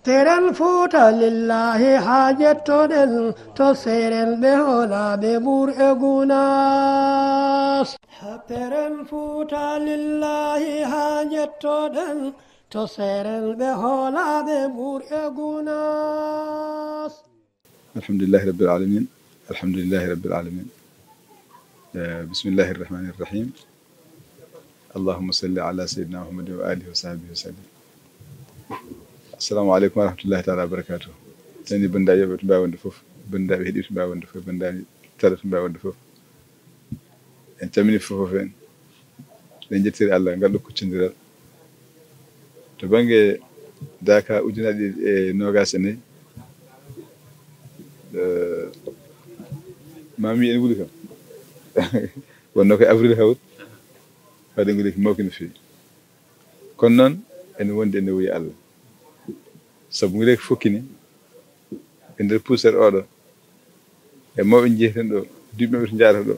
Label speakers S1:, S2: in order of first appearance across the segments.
S1: Teren futa lillahi hajetoɗen to seren ɓe holaɓe ɓur'e gunas. Teren futa lillahi hajetoɗen to seren ɓe holaɓe ɓur'e gunas.
S2: alhamdulillahi rabbil alamin alhamdulillahi rabbil alamin bismillahi irrahmani irrahim allahumma salli ala sayyidina muhammadin wa alihi wa sahbihi wa sallim. Assalamu aleykum wa rahmatullahi taala wa barakatuh. Tani bandiraɓe yoɓɓe to mbawi wonde foof, bandiraɓe heeɗiɓe to mbawi wonde foof, bandiraɓe tala to mbawi wonde foof, en calmini foof en eɗen jettiri Allah ngal ɗo kuccodiral to banggue Daka ujunaje ɗiɗi e nogas e nayyi. mami en wuuli kam wonno koye avril hawri waɗe nguuli ko mawki no fewi, kono noon ene wondi ene wuuyi Allah saabu nguuli ko fokkini e nder pusere oɗo e mawɓe jeeyten ɗo duuɓi mabɓe to jaata ɗo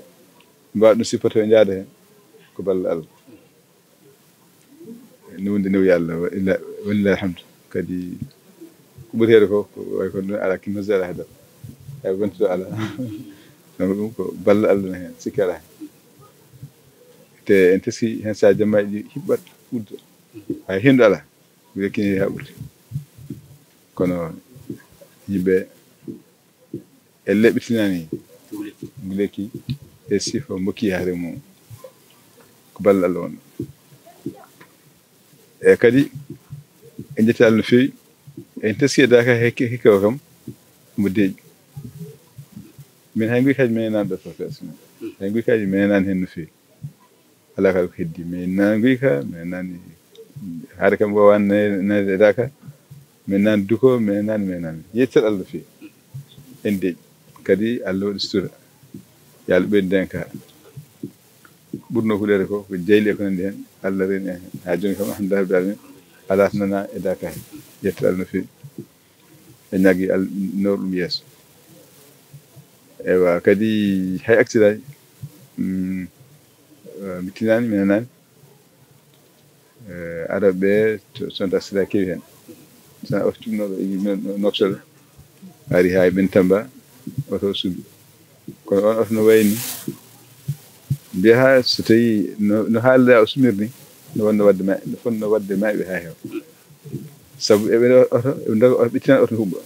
S2: mbawa ɗum sippoto e jaada hen ko balla Allah. ene wondi ene wuuyi Allah walillahi alhamdu. Kadi ko ɓuuri heede ko way ko ala kinno zera hedal hay wontude ala donc ɗum ko balla Allah ne hen sikki ala hen te en teski hen sa jammaji hiɓɓat ɓudda hay hendu ala wekkini ha ɓurti kono yimɓe e leɓɓitinani guleki e sifa mokki yaare mum ko balla Allah won e kadi en jetti Allah no fewi en teski e Daka hikka o kam mo deeƴi min hay guykaji menani ɗo professeur hay guykaji menani hen no fewi ala kala ko heddi min nani guyka min nani haade kam wowani nade e Daka min nani duko min nani yettat Allah no fewi en deeƴi kadi Allah waɗi sutura yo Allah ɓeydu denka ɓurno huɗere ko jeyli e ko nandi hen Allah reni en ha joni kam alhamdulillah rabbil alamin ala to nana e Daka he yettat Allah no fewi e ñagui Allah nawru ɗum yeeso. Ewa kadi hay accident mi tinani mi nanani araɓe sonta accident kewi hen sa oto cumnoɗo noksoɗo ari ha ɓen Tamba oto suuɓi kono on oto no wayni mbiya ha so tawi no haalda o sumirni no fonno wadde mayɓe ha heewa saabu eɓe oto ɓittinani oto no huɓɓa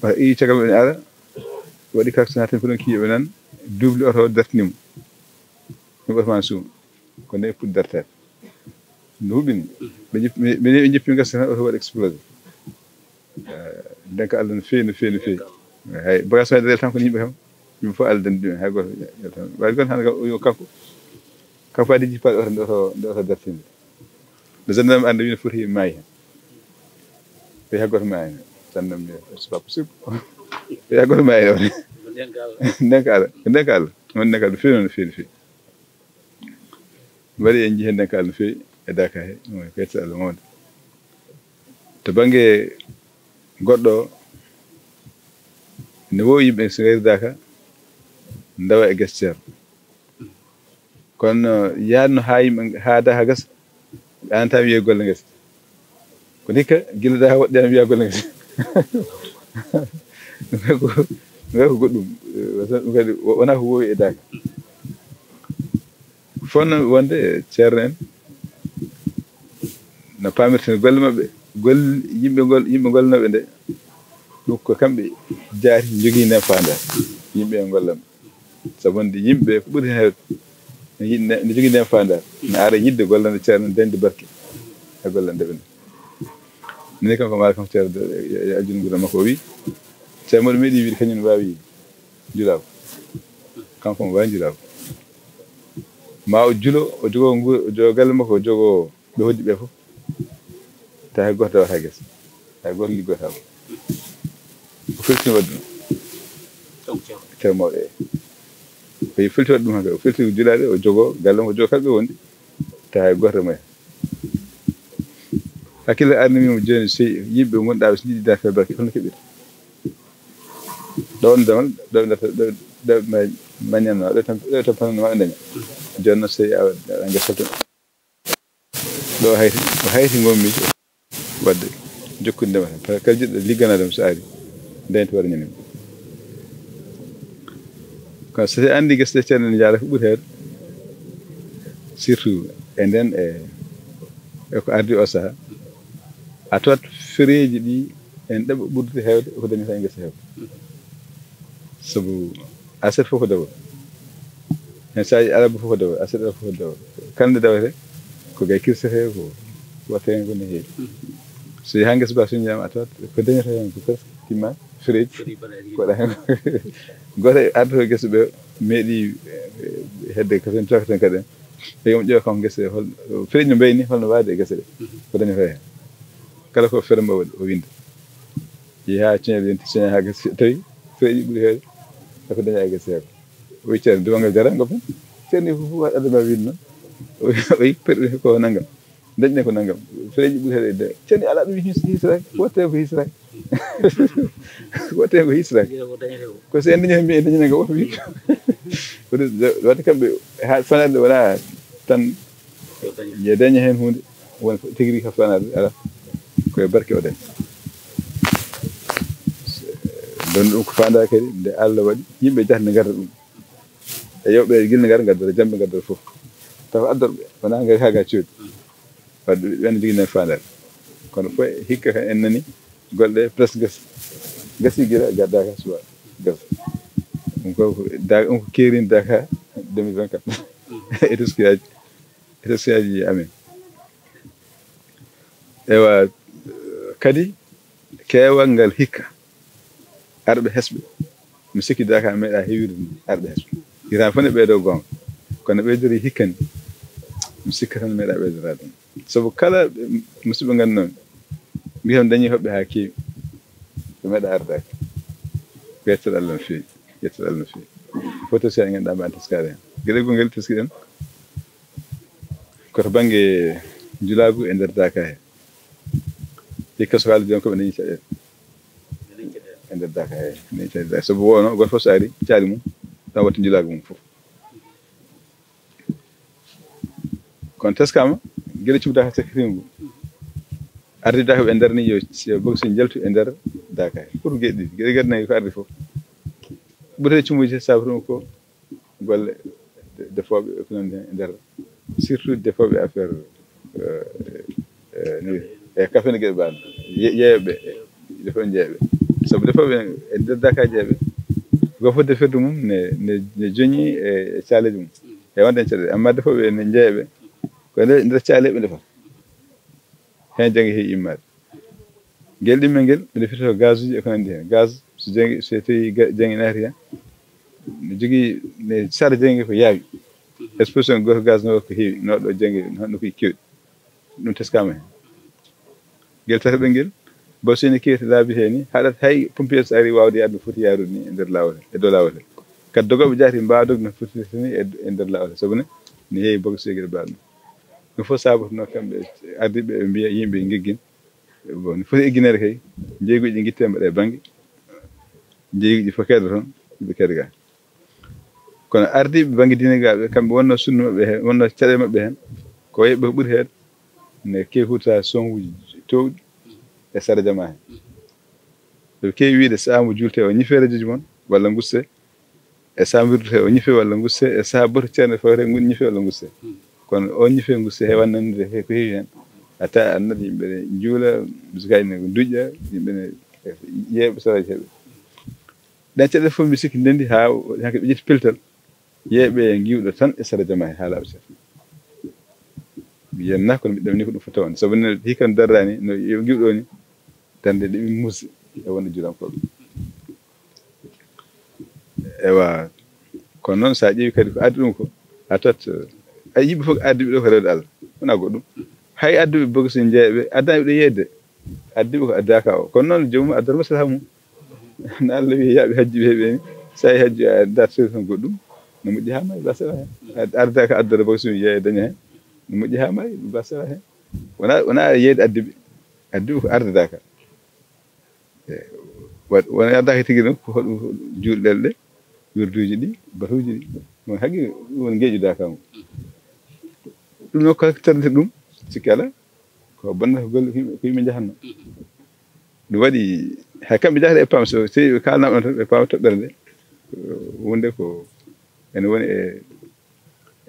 S2: oto ii caggal mumen ara waɗi kaksan haten ko ɗon kiiɓe nan double oto dartinimo ɗum oto ma suuma ko nde puɗɗi dartade no huɓɓini ɓe jippi gasa tan oto waɗi explosé denka Allah no fewi no fewi no fewi hay bagage maɗe tan ko yimɓe kam yimɓe fof Allah dandi ɗumen hay goto tan wawi goto tan kanko adi jippaɗe oto nde oto dartinde nde gendarme ande wino foti maayi hen ɓe hay goto maayi hen gendarme c'est pas possible ɓe hay goto maayi hen ndenka Allah on ndenka Allah no fewi no fewi no fewi waɗi en jii hen ndenka Allah no fewi e Daka he ɗum ko yettat Allah mawde to banggue goɗɗo ne wowi yimɓe so gari Daka dawa e guese ceerno kono yaadno ha yimɓe ha Daka gasa anata wiye golle gese kono hikka guila Daka woɗɗi wiya golle gese ɗum ko goɗɗum ɗum kadi wona ko wowi e Daka fonno wonde ceerno en no pamirten golle mabɓe yimɓe gollanoɓe nde ɗum ko kamɓe jaari jogui nden fandare yimɓe e gollanɓe saabu wonde yimɓe ko ɓuuri hen hewde ne jogui nden fandare ne ara yidde gollande ceerno dañde barke e gollandeɓe nde mini kam ko maari kam ceerno e ajjuni guura makko o wi ceerno moɗo meeɗi wiide kañum ne wawi julako kanko mo wawi julako ma o julo o jogo galle makko o jogo ɓe hoddi ɓe foof ta hay goto dawata guesa hay goto liggotako o feltino wadde ɗum ceerno mawɗo o felti wadde ɗum hankkadi o felti julade o jogo galle makko o jogo kala ɓe wondi ta hay goto maya hakkille arnimimo joni so yimɓe gonɗaɓe so jiiɗi Daka barke holno keɓirta ɗo on damal ɗo mañanma ɗo tan panno ma daña joni noon so tawi a guesa ɗo hayti gommi wadde jokkude ndema par kala jiɗɗo ligganaɗum so ari dañta waɗa ñamen ko so andi gese ɗe ceerno ne jaara ko ɓuri heewde surtout e nden e ko ardi o sahaa a tawat fereji ɗi en ɗeɓa ɓurde heewde ko dañata e gese heewde sabu aset fof ko dawol hen saji araba fof ko dawol aset ala fof ko dawol kala nde dawete ko gay kirsete ko watte hen gone heewi so yaha gesa ba soññama a tawat ko dañata hen ko presque timma fereji waɗa hen goto arde ko gese ɓe meeɗi hedde ko ten tokten kadi en ɓe yomo ƴeewa kam gese hol fereji no mbayni holno waade e gese ɗe ko dañata hen kala ko feere mbaw o winda yeeha ceñeɗe yonti ceña ha gese tawi fereji ɓuuri heewde eko daña e gese heeko o wi ceerno duwangal jara goppen ceerni fof waɗade ma wiide noon o yi perɗe ko naggam dañɗen ko naggam fereji ɓuuri heewde de ceerni ala ɗum hisraki wotte ko hisraki wotte ko hisraki ko so en dañi hen mbi en dañina nga woto wi wadde kamɓe ha fanade wona tan ye daña hen hunde wona tigui rigui ka fanade ala koye barke o dañ don ɗum ko fanda kadi nde Allah waɗi yimɓe jahde garda ɗum e yewɓe gilne gara gaddata jamɓe gaddata fof taw addorɓe wona gari ha ga coodi wadde ɓen jogui nen fandare kono fo hikka en nani golle presque gasi guila gaddaka suwa gas ɗum ko keerini Dakar 2024 étoskiyaji amen ewa kadi keewal ngal hikka arɓe hesɓe mi sikki Dakar meeɗa heewirde arɓe hesɓe hira fof ne ɓeydo gonga kono ɓeydori hikkani mi sikka tan meeɗa ɓeydorade ɗum sabu kala musidɓe nganndunoon mbiyam dañi hoɓɓe ha keewi ɓe meeɗa ardaki yettoɗo Allah no feewi yettoɗo Allah no feewi foto si a ganduɗa mbaɗa teskade hen gueɗel gol ngel teskiɗen koto banggue julagu e nder Dakar he hikka so haali joni koɓe dañi caɗele e nder Dakar he dañi caɗele sabu wono goto fof so ari caali mum taw watta julagu mum fof kono teskama gueɗe cubdaka sakkitima ngu ardi Dakar ɓe nder ni yo bogosi jaltu e nder Dakar pour gueɗe ɗiɗi gueɗe gaddanayi ko ardi fof ɓurete cummuji sabatum ko golle defoɓe ko nandi hen e nder surtout defoɓe affaire e kafene gueɗe mbaɗo yeeyoɓe defoɓe jeeyaɓe sabu defoɓe e nder Dakar jeeyaɓe goto fof defirde mum ne joñi e caleji mum e wonde en caɗele amma defoɓe ne jeeyaɓe ko nder caleɓe defata hen jangge heewi immade guel ɗimmel ngel ɓe defirta gaz uji e ko nandi hen gaz so jangi so tawi jangge naati hen ne jogui ne sara jangge ko yaawi exposition goto gaz no ko heewi noɗo jangge no koye kewɗi ɗum teskama hen guel tataɓel ngel bo soni kewti laabi he ni haɗat hay pompier so ari wawde yaade no foti yarude ni e nder lawol e dow lawol he kadi dogoɓe jaati mbawdog no foti ni e nder lawol he sabu ne heewi bogosi gueɗe mbaɗo ɗum fof sabotono kamɓe ardiɓe ɓe mbiya yimɓe geggin bon no foti egginede kay jeeguji ɗi guitte mbaɗe banggue jeeguji fof kedda toon ɓe kedda ga kono ardiɓe banggue diine kamɓe wonno sunna mabɓe hen wonno caɗele mabɓe hen ko yeɓɓe ko ɓuuri heede ne kewi huuta songuji towɗi e sara jama hen ɓe kewi wiide saaha mo julte o ñife radio ji moon walla gusse e saaha wirdute o ñife walla gusse e saaha boto ceerno fawre ñife walla gusse kono o ñife gusse heewan nande ko heewi hen hatta annata yimɓe ne juula bisikaji ne duƴƴa yimɓe ne yeeɓe saraji heeɓe ɗen caɗele fof mi sikki ndendi ha hanke ɓe ƴetti pellital yeeɓe giwɗo tan e sara jama he ha laaɓa seeɗa mi yiyatna kono mbiɗa ni ko ɗum foti tawde sabu ne hikka no darrani no giwɗo ni darde ɗeɓi muusi e wonde juulankoɓe ewa kono noon sa ƴeewi kadi ko addi ɗum ko a tawat ay yimɓe fof addiɓe ɗo ko rewde Allah wona goɗɗum hay adduɓe bogosi jeeyaɓe addani ɓe yeeyde addiɓe ko addaka o kono noon joomum addata maslaha mum no Allah wi yaaɓe hajjuɓe heeɓeni sa yi hajju a addata sori tan goɗɗum no moƴƴi ha maayi basala hen ardaka addata bogosi yeeya daña hen no moƴƴi ha maayi basala hen wona yeeyde addiɓe ko ardadaka wona addaka tigui noon ko hoɗum juulɗele ɗe wirduji ɗi batuji ɗi ɗum haqqi woni geeƴudaka mum ɗum noon kala ko tardete ɗum sikki ala ko bonnata golle ko yimɓe jahanno ɗum waɗi hay kamɓe jahata e pam so tawi ɓe kalnama ɗon tan ɓe pawa toɓɓere nde wonde ko ene woni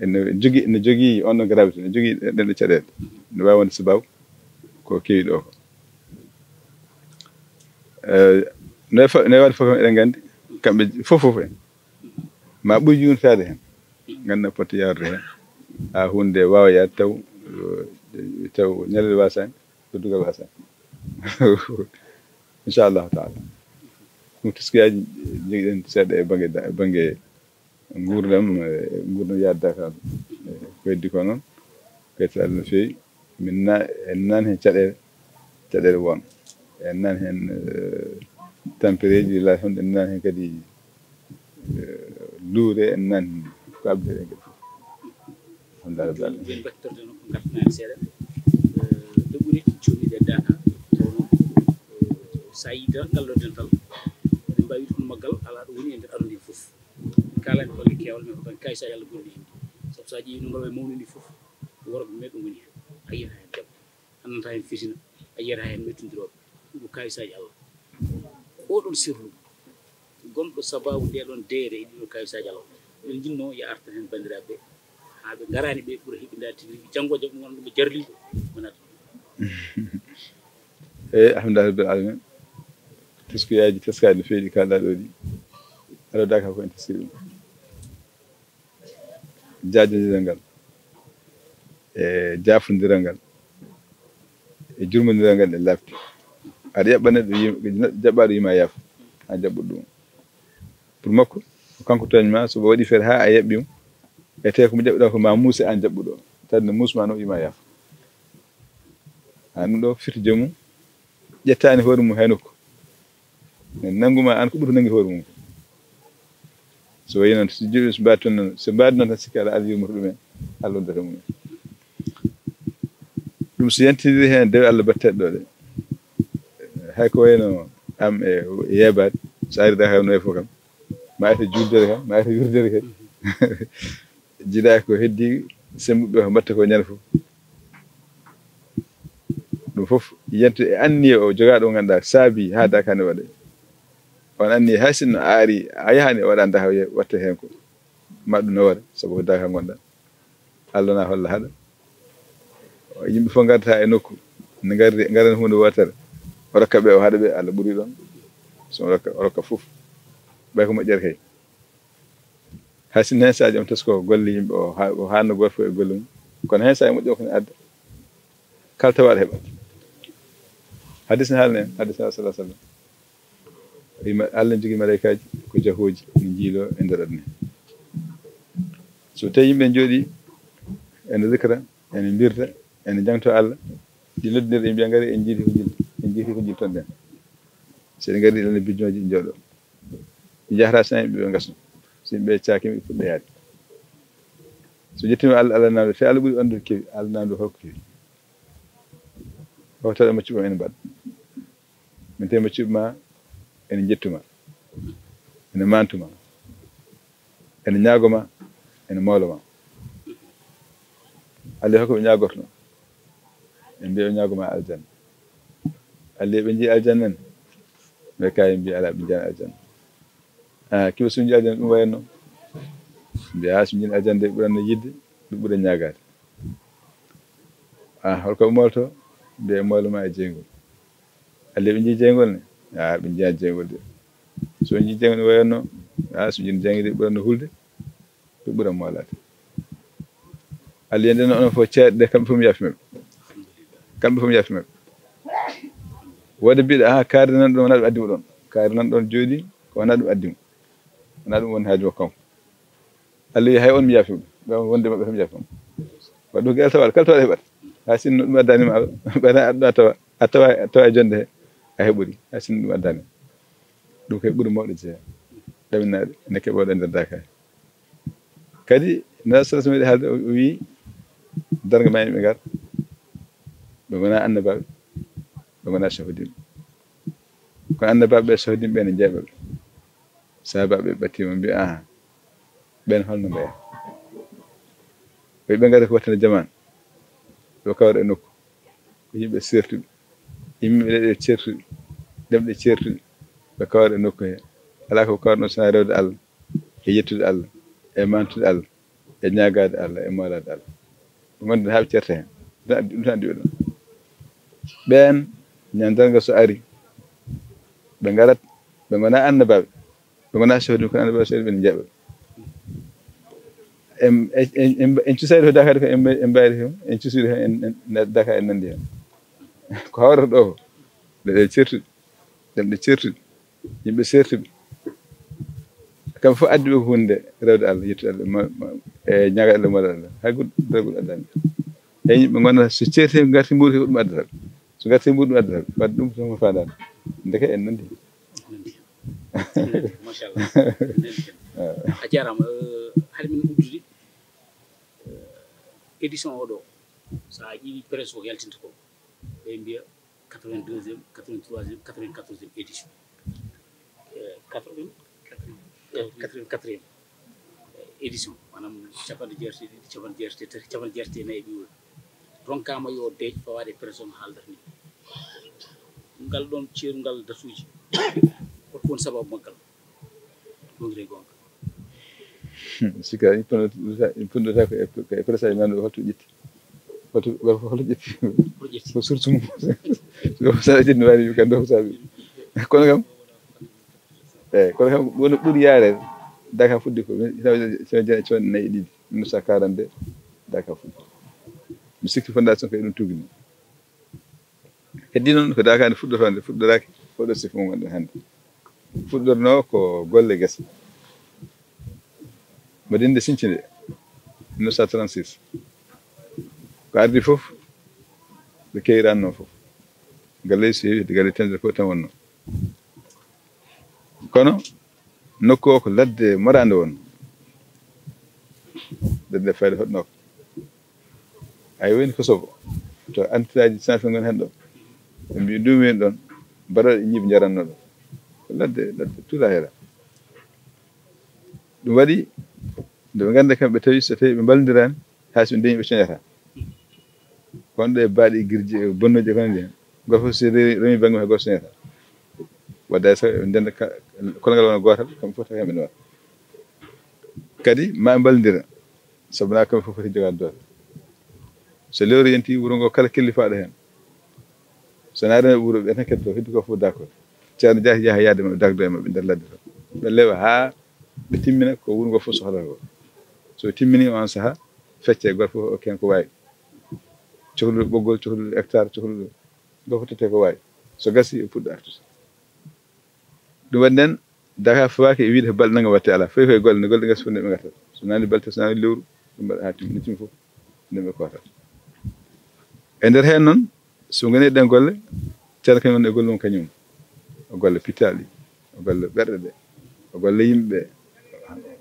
S2: ene jogii on ɗon gravité ne jogii ɗen ɗo caɗeele ne wawi wonde sababu ko kewi ɗo ko ne waɗi fof kam eɗen nganndi kamɓe fof en ma ɓuri yurnitade hen ganna poti yarde hen ha hunde wawa yaade taw ñalel wasani koddugal wasani inchallahu taala ɗum teskiyaji joguiɗen seeɗa e banggue gurdam yaade Dakar ko heddi ko noon kayta Allah no fewi en nani hen caɗele won en nani hen tampereji la honde en nani hen kadi luure en nani ko abdere en kadi alhamdulillah
S3: ben battorde no ko gartanaade seeɗa ɗo ɓuri jomide Dakar tawno sa yi tan galloden tan eɗen mbawi wide kono maggal ala ɗo woni e nder ardi fof kalani balle kewal men ko tan kaysaji Allah gonɗi hen sabu sa ƴeewi no ngal wayi mawni ndi fof worɓe men ɗum woni hen a yiyata hen debbo annanta hen fitina a yiyata hen mettodiroɓe ɗum ko kaysaji Allah oɗon sirlu gonɗo sababu ndeɗon deere e ɗiɗo kaysaji Allah eɗen jinno yo arta hen bandiraɓe ha ɓe garani ɓe ɓuura heɓindade tigi janggo jaam ɗum wona ɗum jarliɗo wonata
S2: eyyi alhamdulillah rabbil alamin teskoyaji teskade no fewi ɗi kalɗa ɗo ɗi aɗa Dakar ko en teskiri ɗum jajodiral ngal e jafodiral ngal e jurmodiral ngal e lafti aɗa yaɓɓa neɗɗo jaɓɓaɗo yima yaafo ha jaɓɓuɗo ɗum pour makko kanko toñma sobo waɗi feere ha a yaɓɓimo e tawi komo jaɓɓuɗa ko ma muuse an jaɓɓuɗo tawde no muusma no yima yaafo ha ɗum ɗo firti joomum ƴettani hoore mum hay nokku nangguma an ko ɓuuri nangi hoore mum so wayi noon so joɗi so mbaadi toon noon so mbaadi noon tan sikki ala Allah yurmoto ɗumen Allah wontata mumen ɗum so yantidiri hen dewe Allah batteɗe ɗo ɗe hay ko wayno am e yeebaade so ari Dakar no e fof kam ma ata juldere kam ma ata yurdere kadi jiiɗa ko heddi sembuɓe ko mbatta ko ñande fof ɗum fof yento e anniye o jogaɗo o ganduɗa saabi ha Dakar ne waɗe on anniye hay sinno a ari a yahani o waɗa Dakar watte hen ko ma ɗum no waɗa saabu ko Dakar gonɗa Allah na holla haɗa yimɓe fof gardata e nokku ne garani hunde wotere o rokka ɓe o haɗa ɓe Allah ɓuuri ɗon so o rokka fof ɓay ko moƴƴere kay hay sinno hen saji on tesko golle yimɓe o hanno goto fof e golle mum kono hen saji moƴƴo kone adda kala tawaɗo heɓat hadis ne haalne en hadis sallallahu alaihi wasallam wima Allah jogui malaikaji ko jahoji ne jiilo e nder aduna so tawi yimɓe jooɗi ene zikra ene mbirta ene jangto Allah ɗi loddirɗe mbiya ngari en jiiti ko jilton ɗen so ɗe ngari ɗene bijjoji jooɗo ɗi jahata so yimɓe ɓe gasno so yimɓe caakima ɓe puɗɗo yaade so jettima Allah namdo fe Allah ɓuuri andude kewi Allah namdo holko kewi o tawa maccuɓe ene mbaɗa min tawi maccuɓe ma ene jettuma ene mantuma ene ñaagoma ene mawloma Allah hokko ɓe ñagorto en mbiya ɓe ñagoma aljanna Allah ɓe jii aljanna en ɓe kayi mbiya ala ɓe jani aljanna kiɓe so jii aljanna ɗum wayanno mbiya so jii aljanna de ɓuranno yidde ɗum ɓuura ñagade holko ɓe molto mbiya mawloma e jeygol Allah ɓe jii jeygol ne ɓe jiiya jeygol de so jii jeygol ne wayanno so jii jeyge de ɓuranno hulde ɓe ɓuura molade Allah yandeno onon fof ceeɗe ɗe kamɓe fof mi yaafi maɓɓe wode mbiɗa kaari nan ɗon wona ɗum addimo ɗon kaari nan ɗon jooɗi ko wona ɗum addimo wona ɗum woni haaji makko kanko Allah wi hay on mi yaafi ɓe wonde maɓɓe fof mi yaafi waɗi ɗum kala tawaɗo heɓata ha sinno ɗum addanima ɓena aɗa a tawa e jonde he a heɓori ha sinno ɗum addani ɗum kay ɓuuri mawɗo jeeya ɗaminaɗe ene keɓoɗo e nder Dakar kadi nda sallallahu alaihi haalde o wi darga ma yimɓe ngar ɓe gona annabaɓe ɓe gona sahudimɓe kono annabaɓe ɓe sahudimɓe ene jeeɓaɓe sahabaɓe ɓattima mbi ɓen holno mbaye ɓe ngari ko wattane jaman ɓe kawra e nokku ko yimɓe sertuɓe yimɓe leɗe certuɓe demɗe ceertuɗe ɓe kawre nokku he ala ko kawrno sona rewde Allah e yettude Allah e mantude Allah e ñaagade Allah e molade Allah gonde haaɓe certa hen ɗum tan diɓe ɗon ɓen ñandalnga so ari ɓe garat ɓe gona annabaɓe ɓe gona sohdi ko annabaɓe sohdi ɓe jaɓa en cusayde to Dakar ko en mbayri hen en cusiri hen en Dakar en nandi hen ko hawrata ɗo ɗe certuɗe ɗemɗe certuɗe yimɓe certuɓe kam fof addi ɓe ko hunde rewde Allah yettude Allah e ñaagade Allah molade Allah hay goɗɗo dargol addani e yimɓe gonata so certi hen garti mbuuri ko ɗum addata so garti mbuuri ɗum addata wadde ɗum tan fandade ndeke en nandi
S3: machallah a jarama haade min uddude édition oɗo sa ƴiwi presse o yaltinta ko ɓe mbiya 82e 83e 94e édition 84e édition manam capanɗe jeerteɗiɗi capanɗe jeertetati capanɗe jeertenayyi e ɓiwol ronkama yo deej fawade presse on haaldata ni ngal ɗon ceeru ngal datuji holko woni sababu maggal ɗogire gonga
S2: sika punnata ko e presse aji men ɗo holto ƴetti holto ƴetti ko source mum saɗa ƴetti wawi wi kan ɗo saabi kono kam eyyi kono kam woni ɓuuri yaarede Dakar fuɗɗi ko coone nayyi ɗiɗi 1942 Dakar fuɗɗi mi sikki fondation ko e ɗum tugni heddi noon ko Dakar nde fuɗɗorode fuɗɗoraki oɗo sifa mo gonɗen hannde fuɗɗorno ko golle gese Madinde Sinthiou 1936 ko ardi fof ɓe kewiranno fof galle so heewi galle temedere fof tan wonno kono nokku o ko ladde morande won ladde fayde hoɗnoko ay woni Kosovo to entité ji sanfe gon hen ɗo ɓe mbi ɗumen ɗon mbaɗoɗe ñiiɓe jaranno ɗo ko ladde tuula heera ɗum waɗi nde ɓe ganda kamɓe tawi so tawi ɓe ballodirani hayso ɓe dañi ɓe coñata kono ɗo e baaɗi girji bonnoji kono ndi goto fof so remi banggue hay goto coñata wadde so ɓe ndenda kolgal wona gotal kamɓe fof tawi kamɓe ne waɗa kadi ma ɓe ballodira sabuna kamɓe fof foti jogade doole so lewru yenti wuuro ngo kala kellifaɗo hen so naarino wuuro ɓe tan ketto heddi ko fof d'accord ceerno Diaty jaaha yaade maɓe dagdo e maɓɓe nder ladde to ɓe lewa ha ɓe timmina ko wuuro ngo fof sohlata ko so timmini on saaha fecce goto fof okken ko wawi cohluɗo ɓoggol cohluɗo hectare cohluɗo goto fof tete ko wawi so gasi e puɗɗo artude ɗum waɗi nden Dakar fawaki e wiide ko balɗe nagam watte ala foy koye golle nde golle gasi fof nde ɓe gartat so nani balte so nani lewru ɗum mbaɗa ha timmi timmi fof nden ɓe kotat e nder hen noon so goni ɗen golle ceerno kañum woni e golle mum kañum o golle pitali o golle ɓerɗe ɗe o golle yimɓeɓe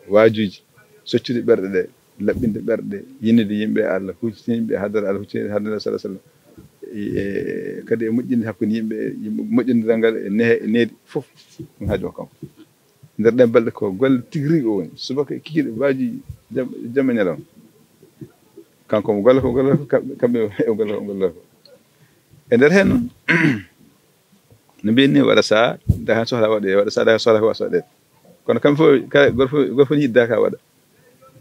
S2: waajuji soccude ɓerɗe ɗe laɓɓinde ɓerɗe ɗe yinnide yimɓe Allah huccitinde yimɓe haadara Allah huccitinde haadara sallah sallam kadi e moƴƴinde hakkude yimɓe moƴƴindiral ngal e nehe e needi fof ɗum haaji o kanko nder ɗen balɗe ko golle tigui rigui o woni subaka kikiɗe waajuji jamma ñalawma kanko mo golle ko golle kamɓe e golle ko golle ko e nder hen noon no mbiyeni waɗa saha Dakar sohla waɗe waɗa saha Dakar sohla ko waasa waɗede kono kamɓe fof goto fof yiɗi Dakar waɗa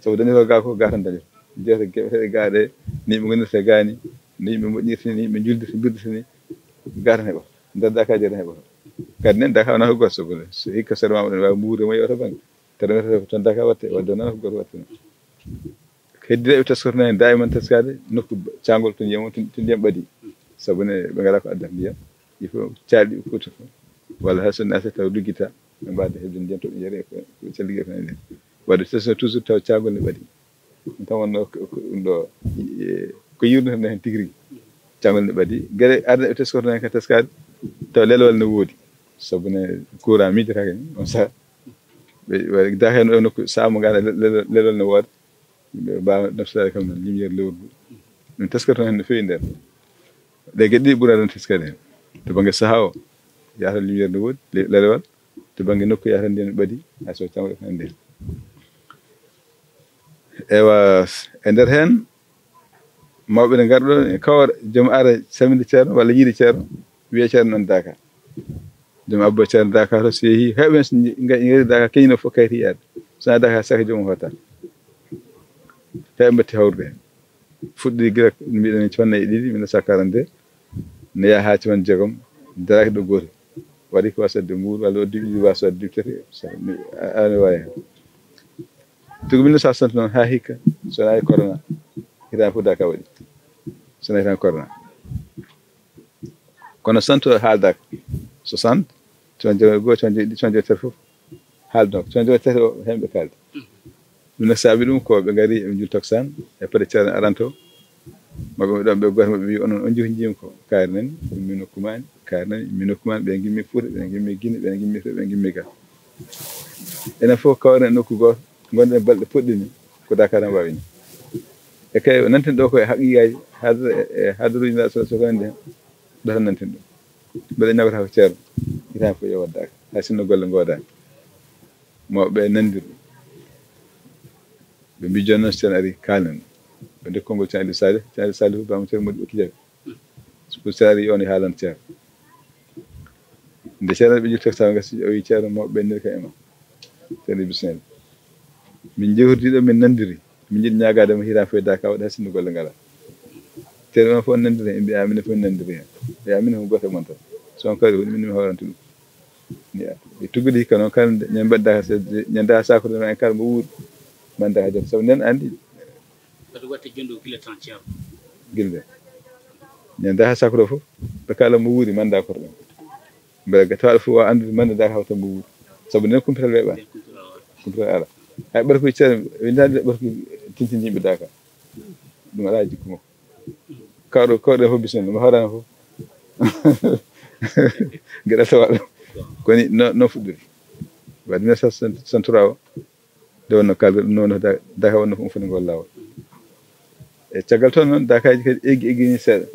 S2: sabu dañito ga ko ga tan dañito jeeyata keɓeteɗe ga ɗe ni yimɓe gonirta gani ni yimɓe moƴƴirta ni yimɓe juldirta birdirta ni ga tan heɓata nder Dakar jeeyata heɓata kadi nen Dakar wona ko goto sabu so hikka sere mama ɗen wawi muurema yewta banggue teremetata ko toon Dakar watte wadde noon ko goto watte noon heddireɓe teskorno hen dawiman teskade nokku cangol to ndiyam to ndiyam ɓaadi sabu ne ɓe ngala ko addata ndiyam il faut caalɗi kuuta fof walla hay so naati taw luggita ɓe mbawde hebde ndiyam to ɓe jaari ko calligui ko enen wadde tesno toujours taw cagol ne ɓaadi ɗum tan wonno ɗum ɗo ko yirnata hen tigui rigui cagol ne ɓaadi gueɗe ardeɓe teskorno hen ka teskade taw lelwal ne woodi sabu ne courant miijotake ni on saaha ɓe Dakar hen o nokku saaha mo gala lelwal ne wooda ɓe mbawa naftade kam lumiére lewru ndu ɗum teskata hen no fewi nder ɗe gueɗe ɗiɗi ɓuura ɗon teskade hen to banggue saaha o yahata lumiére ne woodi lelewal to banggue nokku yahata ndiyam ne ɓaadi hay so cagol ko nden ewa e nder hen mawɓe ne garɗo kawra joom ara saminde ceerno walla yiide ceerno wiye ceerno noon Dakar jom abba ceerno Dakar to so yeehi heɓen ngari Dakar keñino fof kayti yaade sona Dakar saka joomum hoota heɓe mbatti hawrude heen fuɗɗi gila mbiɗen 52 1942 ne yaha haa 56 daraki ɗo gooto waɗi ko wasadde Mbour walla o diɓi waso wadde tati ani wawi hen tugu 1960 noon ha hikka sona e corona hitan fof Dakar waɗi sona hitan corona kono santo haaldaka 60 51 52 tati fof haaldonko 52 tati o hemɓe kalde ɗum ne saabi ɗum ko ɓe ngari ɓe juli toksan e pade ceerno aranto maɓe ɗon ɓe goto maɓe wi onon on juhi jiimi ko kaari nani min nokkumani kaari nani min nokkumani ɓe gimmi Fuuta ɓe gimmi Guinée ɓe gimmi to ɓe gimmi ga enen fof kawren nokku goto gonɗen balɗe poɗɗini ko Dakar tan wawini e kay nanten ɗo koye haqiqaji hadaruji nda so hande hen ɗo tan nanten ɗum mbeɗa ñagata ko ceerno hitan fof yo waddaka hay sinno golle godani mawɓe nandir ɓe mbi joni noon so ceerno ari kalnen ɓe nde konngol ceerno Aliou Salif bamo ceerno moɗi ɓokki jaɓe pour ceerno ari on e haalande ceerno nde ceerno ɓe juli teksaɓe gasi o wi ceerno mawɓe ɓennir ka e ma ceerno bisimilla min jewtordiɗo min nandiri min jiɗi ñagadema hitan fof e Dakar waɗa hay sinno golle ngala ceerno on fof nandiri hen mbiya minen fof nandiri hen mbiya minen ko goto e mon tan so on kadi woni min mi hawrante ɗum e tuggude hikka noon kala ñande mbaɗɗa ñande sakode noon en kala mo wuuri manda ha jam sabu nen andi
S3: kadi watte jondo gila tan ceerno
S2: gilde ñande ha sakode fof ɓe kala mo wuuri manda koto ɗum mbeɗa tawaɗo fof o andude manda Dakar hawtan mo wuuri sabu nen kumpital weeɓa kumpital ala hay ɓarko ceerno windade ɓarko tintin yimɓe Dakar ɗum ala jikku makko kawɗo fof bisimilla mo hawrani fof gueɗal tawaɗo koni non fuɗɗori wadde 1963 o nde wonno kalde ɗum noon Dakar wonno ko foti ngol lawol e caggal toon noon Dakar ji kadi eggini seeɗa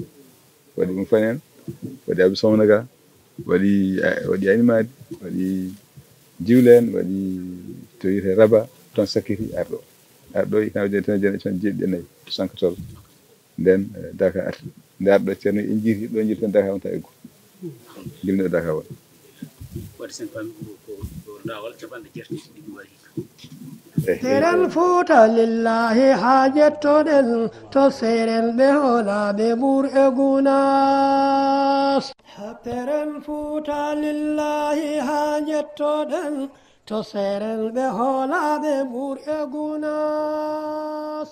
S2: waɗi ɗum fani en waɗi Abdou Somnaga waɗi Animadi waɗi Diwle en waɗi to wiyete Raba toon sakkiti arɗo hitan jeeɗiɗi nayyi 74 nden Dakar arti nde arɗo ceerno en jiiti ɗo jiiti tan Dakar wonta eggu gilno ɗo Dakar won
S3: waɗi sen fami ko ndawal capanɗe jeetati ɗiɗi waɗi
S1: Seren Fuuta lillahi ha jettoɗen to seren ɓe hoolaɓe Mbour e Gounass Seren Fuuta lillahi ha jettoɗen to seren ɓe hoolaɓe Mbour e Gounass